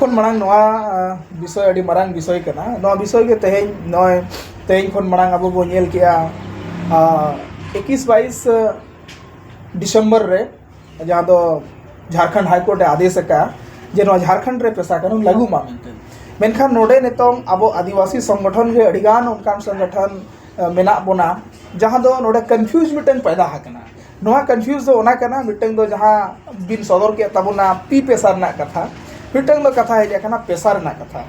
खन मांग विषय अड़ी मांग विषय करना विषय के तेज नय तेज खन मांग अब बो नेल किया 21-22 डिसेम्बर रे जहाँ दो झारखंड हाईकोर्ट आदेश का जे झारखंड रे पेशा कानून लागू मा मेनखान नोडे नितोंग अब आदिवासी संगठन रे अड़ीगान उनकान संगठन मेना बोना जहाँ दो नोडे कन्फ्यूज मिटन पैदा हकना नोआ कन्फ्यूज दो ओना कना मिटन दो जहाँ बिन सदर के तबना पी पेशा ना कथा मिटन दो कथा है जाकना पेशा ना कथा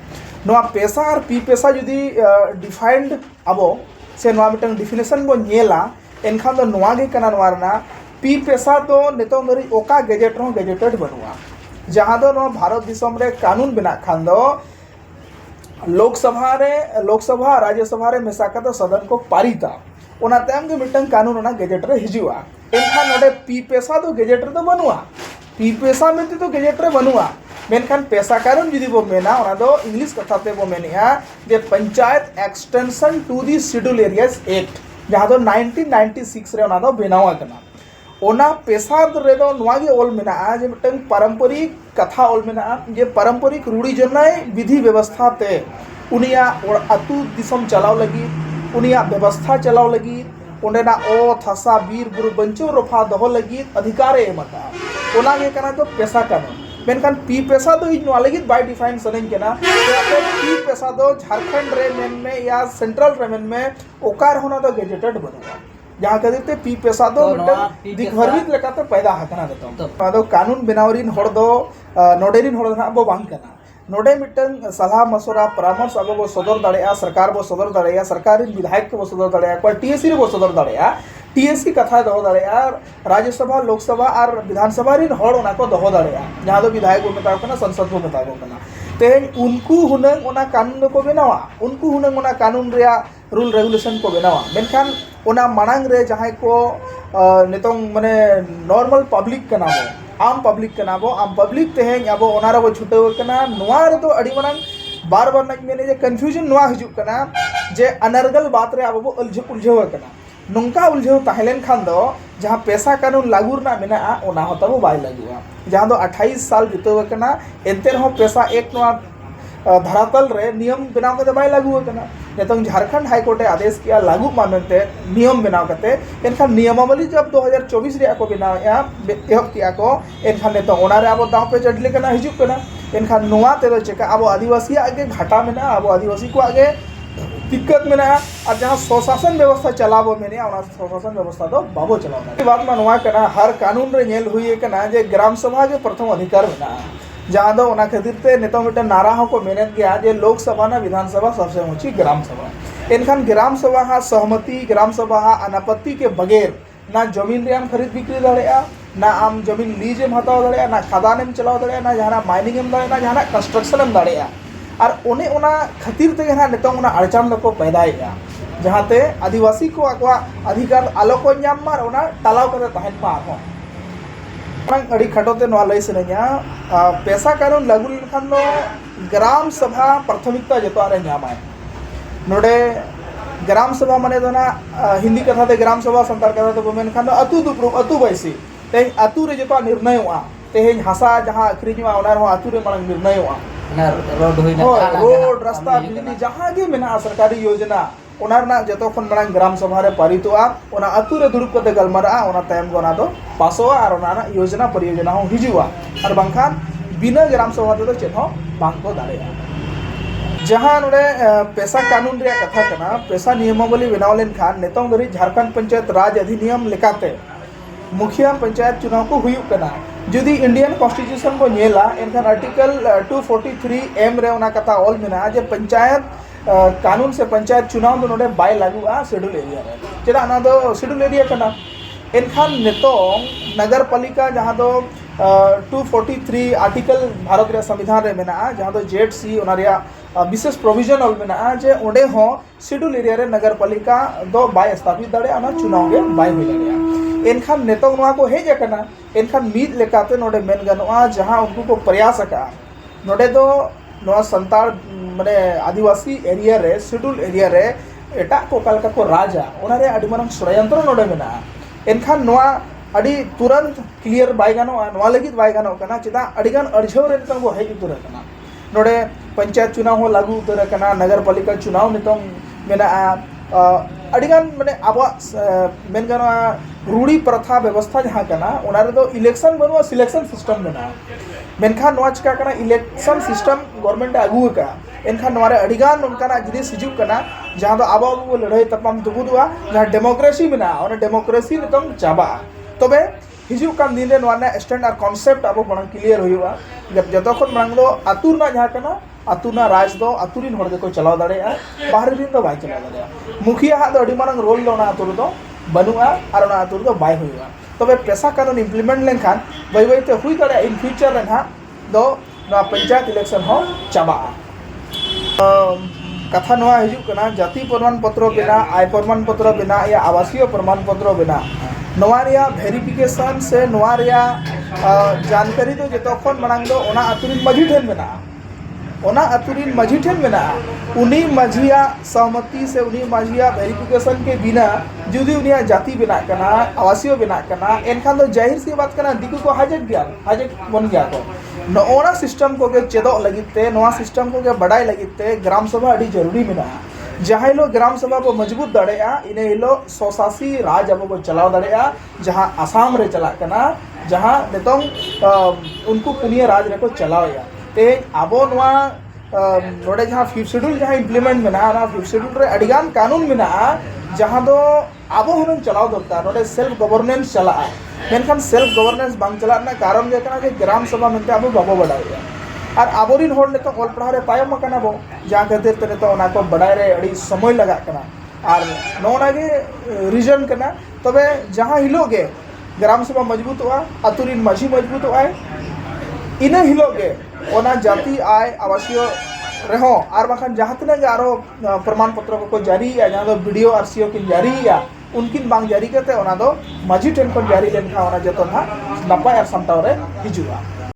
नोआ पेशा और पी पेशा जुदी डिफाइंड अब से नोआ मिटन डिफिनेशन बो नेला एनखान दो नोआ गे कना नोआ रना पी पेशा दो नितोंग दरी ओका गेजेट रो गेजेटेड बनुआ जहाँ दो नोआ भारत दिसम रे कानून बिना खान दो लोकसभा राज्यसभा रे मेसा का सदन को पारिता ओना तयम के मिटन कानून ओना गेजेट रे हिजुआ एनखान नोडे पी पेशा दो गेजेट रे दो बनुआ पी पेशा में तो गेजेट रे बनुआ मेनखान पेशा कानून जुदी बो मेना ओना दो इंग्लिश कथा ते बो मेनिया जे panchayat extension to the schedule areas act जहाँ दो 1996 रे ओना दो बेनावा कना ओना पेशा रे दो नोआ गे ओल मेना जे मिटन पारंपरिक कथा ओल मेना जे पारंपरिक रूढ़ी जनाय विधि व्यवस्था ते उनिया अतु दिसम चलाव लगी उनिया व्यवस्था चलाव लगी ओंडेना ओत हसा बीर बुरु बंचो रोफा दहो लगी अधिकारे एमता ओना गे कना तो पेशा कानून मेनखान पी पेशा दो इन वाले बाय डिफाइन सनें केना पी पेशा दो झारखंड रे मेन में या सेंट्रल रे मेन में ओकार होना दो गेजेटेड बनवा जहाँ कहते पी पेशा दो मिटन दिखभरवित लेकाते पैदा हकना देतो दो कानून बनावरिन हड़ दो नोडेरिन हड़ ना बो बांग कना नोडे मिटन सलाह मशवरा परामर्श अब बो सदर दाड़ेया सरकार बो सदर दाड़ेया सरकार विधायक बो सदर दाड़ेया कोई टीएससी रे बो सदर दाड़ेया टीएससी कथा दो दाड़ेया राज्यसभा लोकसभा और विधानसभा रिन हड़ ओना को दो दाड़ेया जहाँ दो विधायक को मेता कना संसद को मेता कना तेज उनको हुनंग ओना कानून को बनावा उनको हुनंग ओना कानून रे रूल रेगुलेशन को बनावा मेनखान ओना मांग रे जहाँ को नितोंग माने नॉर्मल पब्लिक कना बो आम पब्लिक तेहें अब ओना रे बो छुटाव कना नोआ रे तो अड़ी मांग बार बार नाक मेने जे कन्फ्यूजन नोआ हिजु कना जे अनर्गल बात रे अब बो उलझेव कना नोंका उलझेव ताहेलेन खान दो जहाँ पेशा कानून लागू ना मेना ओना हो तब बाय लागुआ जहाँ दो 28 साल बिताव कना एनते रहो पेशा एक नोआ धरातल रे नियम बनाव कते बाय लागू कना नितों झारखंड हाईकोर्ट आदेश किया लागू मानते नियम बनाव कते एनखान नियमावली जब 2024 रे को बनाव या एहब किया को एनखान नितों ओना रे अब दाव पे चढ़ले कना हिजु कना एनखान नोआ ते दो चेका अब आदिवासी आगे घाटा में ना अब आदिवासी को आगे दिक्कत में ना और जहाँ स्वशासन व्यवस्था चलाबो में स्वशासन व्यवस्था तो बाबो चलाओ बात में नोआ कना हर कानून रे नेल हुई कना जे ग्राम सभा के प्रथम अधिकार में जहाँ दो ओना खातिर ते नितों मिटन नारा को मेहनत गया जे लोकसभा ना विधानसभा सबसे ऊंची ग्राम सभा एनखान ग्राम सभा हा सहमति ग्राम सभा हा अनापत्ति के बगैर ना जमीन रे आम खरीद बिक्री दाड़ेया ना आम जमीन लीज एम हताव दाड़ेया ना खदान एम चलाव दाड़ेया ना जहाँ माइनिंग एम दाड़ेया ना जहाँ कंस्ट्रक्शन एम दाड़ेया और ओने ओना खातिर ते ना नितों ओना अड़चान को पैदाएगा जहाँ ते आदिवासी को आकवा अधिकार आलो को नाम मार ओना तालाव करे तहन पा हो अड़ी खटोते नोआ लई सनेया पेशा कानून लागू लेखान दो ग्राम सभा प्राथमिकता जतो रे नामाय नोडे ग्राम सभा माने दो ना हिंदी कथा ते ग्राम सभा संतार कथा तो मेन खान अतु दुप्रुब अतु बैसी ते अतु रे जतो निर्णय हुआ ते हासा जहाँ अखरीजवा ओना रो अतु रे मांग निर्णय हुआ ना रोड रास्ता बिजली जहाँ गे मेना सरकारी योजना ओना जतो खन मांग ग्राम सभा रे पारितोआ ओना अतु रे दुरुब कते गलमारा ओना तयम गोना दो पासोआ और ओना योजना परियोजना हो हिजुआ और बांखान बिना ग्राम सभा तो चेत हो बांग को दाड़ेया जहाँ नोडे पेशा कानून रे कथा कना पेशा नियमावली बनाव लेन खान नितों दरी झारखंड पंचायत राज अधिनियम लेकाते मुखिया पंचायत चुनाव को हुई कना जुदी इंडियन कॉन्स्टिट्यूशन को नेला एनखान आर्टिकल 243 एम रे ओना कथा ऑल मेना जे पंचायत कानून से पंचायत चुनाव दो नोडे बाय लागुआ शेड्यूल एरिया रे चेदा ना दो शेड्यूल एरिया कना एनखान नितों नगर पालिका जहाँ दो 243 आर्टिकल भारत रे संविधान रे मेना जहाँ दो जेड सी ओना रे विशेष प्रोविजन ऑल मेना जे ओंडे हो शेड्यूल एरिया रे नगर पालिका दो बाय स्थापित दाड़े ओना चुनाव गे बाय हुई दाड़े एनखान नितों नोआ को हेज कना एनखान मीद लेकाते नोडे मेन गनोआ जहाँ उनको को प्रयास का नोडे दो नोआ संताल माने आदिवासी एरिया रे शेड्यूल एरिया रे एटा को कालका को राजा ओना रे अडी मारंग षडयंत्र नोडे मेना एनखान नोआ अड़ी तुरंत क्लियर बाय गानो नोआ लगित बाय गानो कना चेदा अड़ीगान अड़झेव रे नितों को हेज उतरे कना नोडे पंचायत चुनाव हो लागू उतर कना नगर पालिका चुनाव नितों मेना अड़ीगान माने अब मेन गाना रूढ़ी प्रथा व्यवस्था जहाँ कना उना रे दो इलेक्शन बनवा सिलेक्शन सिस्टम मेना मेनखान नोआ चिका कना इलेक्शन सिस्टम गवर्नमेंट आगू का एनखान नोआ रे अड़ीगान उनकाना जिनिस हिजुग कना जहाँ दो अब अब लड़ाई तपम दुबुदुआ जहाँ डेमोक्रेसी मेना और डेमोक्रेसी नितों चाबा तबे हिजुग कान दिन रे नोआ ने स्टैंडर्ड कॉन्सेप्ट अब बड़ा क्लियर हुआ जब जतखन मांग दो आतुरना जहाँ कना आतुना राज दो आतुरिन होड़ को चलाव दाड़ेया बाहर दिन दो बाय चलाव दाड़ेया मुखिया हा दो अड़ी मारंग रोल दो ना आतुर दो बनुआ और ना आतुर दो बाय हुआ तबे पेशा कानून इम्प्लीमेंट लेनखान बाय बाय ते हुई दाड़े इन फ्यूचर रे ना दो ना पंचायत इलेक्शन हो चाबा कथा नोआ हिजुग कना जाति प्रमाण पत्र बिना आय प्रमाण पत्र बिना या आवासीय प्रमाण पत्र बिना नोआ रिया वेरिफिकेशन से नोआ रिया जानकारी दो जतखन मांग दो ओना आतुरिन मजी ठेन बिना ओना आतुरिन मजी ठेन मेना उनी मजिया सहमति से उनी मजिया वेरिफिकेशन के बिना जुदी उनिया जाति बिना कना आवासीय बिना कना एनखान दो जाहिर सी बात कना दिकु को हाजेट बन गया को नोना सिस्टम को के चेदो लगिते नोआ सिस्टम को के बड़ाई लगिते ग्राम सभा अड़ी जरूरी मेना जहाँ लो ग्राम सभा को मजबूत दाड़ेया इने हिलो स्वशासी राज अब को चलाव दाड़ेया जहाँ आसाम रे चला कना जहाँ नितों उनको पुनिया राज रे को चलावया ते आबो नोआ नोडे जहाँ फिफ्थ शेड्यूल जहाँ इम्प्लीमेंट मेना ना फिफ्थ शेड्यूल रे अड़ीगान कानून मेना जहाँ दो आबो हुनन चलाव दरकार नोडे सेल्फ गवर्नेंस चला मेनखान सेल्फ गवर्नेंस बांग चला ना कारण जे कना के ग्राम सभा मेनते आबो बाबो बडाया और आबोरिन होड़ नितो ऑल पढ़ा रे तायम कना बो जहाँ खातिर ते नितो ओना को बडाय रे अड़ी समय लगा कना और नोना के रीजन कना तबे जहाँ हिलोगे ग्राम सभा मजबूत हुआ आतुरिन माझी मजबूत हुआ इना हिलोगे ओना जाति आय आवासीय रहो और बाखान जहाँ तक आरो प्रमाण पत्र को जारी या जहाँ दो वीडियो आरसीओ की जारी या उनकिन बांग जारी करते ओना दो माझी ठेन को जारी लेन खा ओना जतो ना नपाय और सामटाव रे हिजुआ।